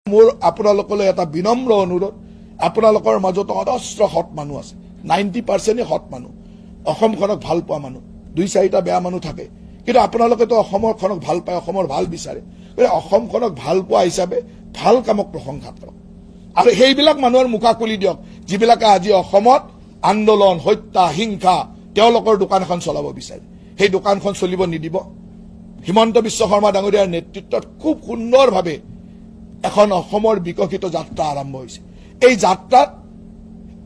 মোৰ আপোনালোকলৈ এটা বিনম্ৰ অনুৰোধ আপোনালোকৰ মাজত অজস্ৰ হট মানুহ আছে 90% হট মানুহ অসমখনক ভাল পোৱা মানুহ দুই চাৰিটা বেয়া মানুহ থাকে কিন্তু আপোনালোকেতো অসমখনক ভাল পায় অসমৰ ভাল বিচাৰে অসমখনক ভাল পোৱা হিচাপে ভাল কামক প্ৰশংসা কৰক আৰু সেইবিলাক মানুহৰ মুখা খুলি দিয়ক যিবিলাকে আজি অসমত আন্দোলন হত্যা হিংসা তেওঁলোকৰ দোকান এখন চলাব বিচাৰে সেই দোকানখন চলিব নিদিব হিমন্ত বিশ্ব শৰ্মা ডাঙৰীয়াৰ নেতৃত্বত খুব সুন্দৰভাৱে এখন অসমৰ বিকশিত যাত্ৰা আৰম্ভ হৈছে এই যাত্ৰাত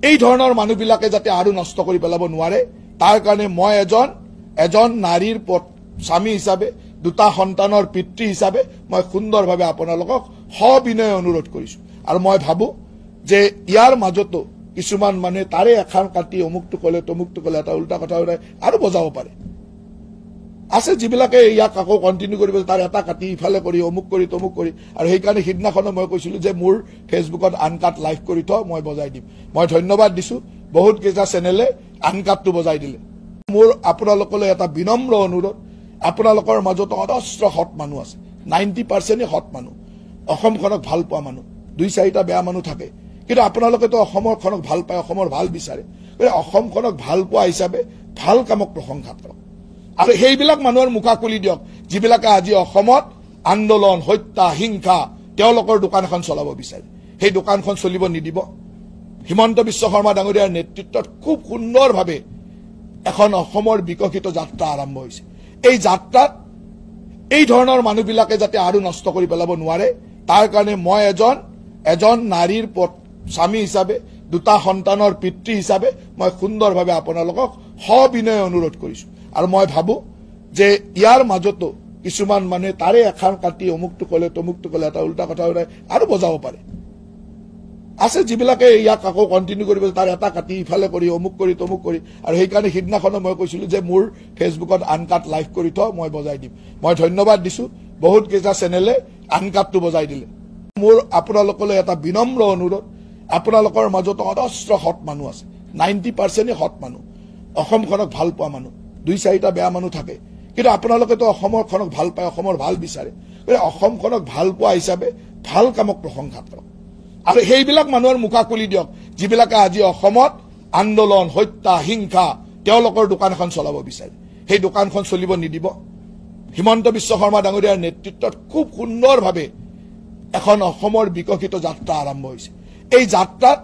এই ধৰণৰ মানুহবিলাকে যাতে আৰু নষ্ট কৰি পেলাব নোৱাৰে তাৰ কাৰণে মই এজন নাৰীৰ স্বামী হিচাপে দুটা সন্তানৰ পিতৃ হিচাপে মই সুন্দৰভাৱে আপোনালোকক সবিনয় অনুৰোধ কৰিছো আৰু মই ভাবো যে ইয়াৰ মাজতো কিছুমান মানুহে তাৰে এখন কাটি অমুকটো কলে তমুকটো কলে এটা উল্টা কথা আৰু বজাব পাৰে আছে যিবিলাকে ইয়াক আকৌ কন্টিনিউ কৰিব তাৰ এটা কাটি ইফালে কৰি অমুক কৰি তমুক কৰি আৰু সেইকাৰণে সিদিনাখনো মই কৈছিলো যে মোৰ ফেচবুকত আনকাট লাইভ কৰি থ মই বজাই দিম মই ধন্যবাদ দিছো বহুত কেইটা চেনেলে আনকাটটো বজাই দিলে মোৰ আপোনালোকলৈ এটা বিনম্ৰ অনুৰোধ আপোনালোকৰ মাজত অজস্ৰ হট মানুহ আছে 90% হট মানুহ অসমখনক ভাল পোৱা মানুহ দুই চাৰিটা বেয়া মানুহ থাকে কিন্তু আপোনালোকেতো অসমখনক ভাল পায় অসমৰ ভাল বিচাৰে অসমখনক ভাল পোৱা হিচাপে ভাল কামক প্ৰশংসা কৰক আৰু সেইবিলাক মানুহৰ মুখা খুলি দিয়ক যিবিলাকে আজি অসমত আন্দোলন হত্যা হিংসা তেওঁলোকৰ দোকান এখন চলাব বিচাৰে সেই দোকানখন চলিব নিদিব হিমন্ত বিশ্ব শৰ্মা ডাঙৰীয়াৰ নেতৃত্বত খুব সুন্দৰভাৱে এখন অসমৰ বিকশিত যাত্ৰা আৰম্ভ হৈছে এই যাত্ৰাত এই ধৰণৰ মানুহবিলাকে যাতে আৰু নষ্ট কৰি পেলাব নোৱাৰে তাৰ কাৰণে মই এজন নাৰীৰ স্বামী হিচাপে দুটা সন্তানৰ পিতৃ হিচাপে মই সুন্দৰভাৱে আপোনালোকক সবিনয় অনুৰোধ কৰিছো আৰু মই ভাবো যে ইয়াৰ মাজতো কিছুমান মানুহে তাৰে এখন কাটি অমুকটো কলে তমুকটো কলে এটা উল্টা কথা আৰু বজাব পাৰে আছে যিবিলাকে ইয়াক আকৌ কন্টিনিউ কৰিব তাৰ এটা কাটি ইফালে কৰি অমুক কৰি তমুক কৰি আৰু সেইকাৰণে সিদিনাখনো মই কৈছিলো যে মোৰ ফেচবুকত আনকাট লাইভ কৰি থ মই বজাই দিম মই ধন্যবাদ দিছো বহুত কেইটা চেনেলে আনকাটটো বজাই দিলে মোৰ আপোনালোকলৈ এটা বিনম্ৰ অনুৰোধ আপোনালোকৰ মাজত অজস্ৰ হট মানুহ আছে 90% হট মানুহ অসমখনক ভাল পোৱা মানুহ দুই চাৰিটা বেয়া মানুহ থাকে কিন্তু আপোনালোকেতো অসমখনক ভাল পায় অসমৰ ভাল বিচাৰে অসমখনক ভাল পোৱা হিচাপে ভাল কামক প্ৰশংসা কৰক আৰু সেইবিলাক মানুহৰ মুখা খুলি দিয়ক যিবিলাকে আজি অসমত আন্দোলন হত্যা হিংসা তেওঁলোকৰ দোকান এখন চলাব বিচাৰে সেই দোকানখন চলিব নিদিব হিমন্ত বিশ্ব শৰ্মা ডাঙৰীয়াৰ নেতৃত্বত খুব সুন্দৰভাৱে এখন অসমৰ বিকশিত যাত্ৰা আৰম্ভ হৈছে এই যাত্ৰাত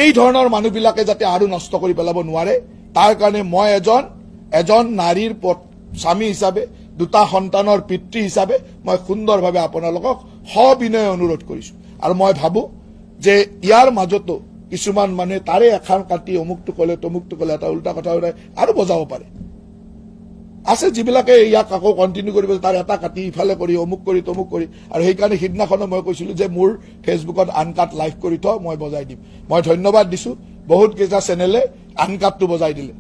এই ধৰণৰ মানুহবিলাকে যাতে আৰু নষ্ট কৰি পেলাব নোৱাৰে তাৰ কাৰণে মই এজন নাৰীৰ স্বামী হিচাপে দুটা সন্তানৰ পিতৃ হিচাপে মই সুন্দৰভাৱে আপোনালোকক সবিনয় অনুৰোধ কৰিছো আৰু মই ভাবো যে ইয়াৰ মাজতো কিছুমান মানুহে তাৰে এখন কাটি অমুকটো কলে তমুকটো কলে এটা উল্টা কথা আৰু বজাব পাৰে আছে যিবিলাকে ইয়াক আকৌ কন্টিনিউ কৰিব তাৰ এটা কাটি ইফালে কৰি অমুক কৰি তমুক কৰি আৰু সেইকাৰণে সিদিনাখনো মই কৈছিলো যে মোৰ ফেচবুকত আনকাট লাইভ কৰি থ মই বজাই দিম মই ধন্যবাদ দিছো বহুত কেইটা চেনেলে আনকাটটো বজাই দিলে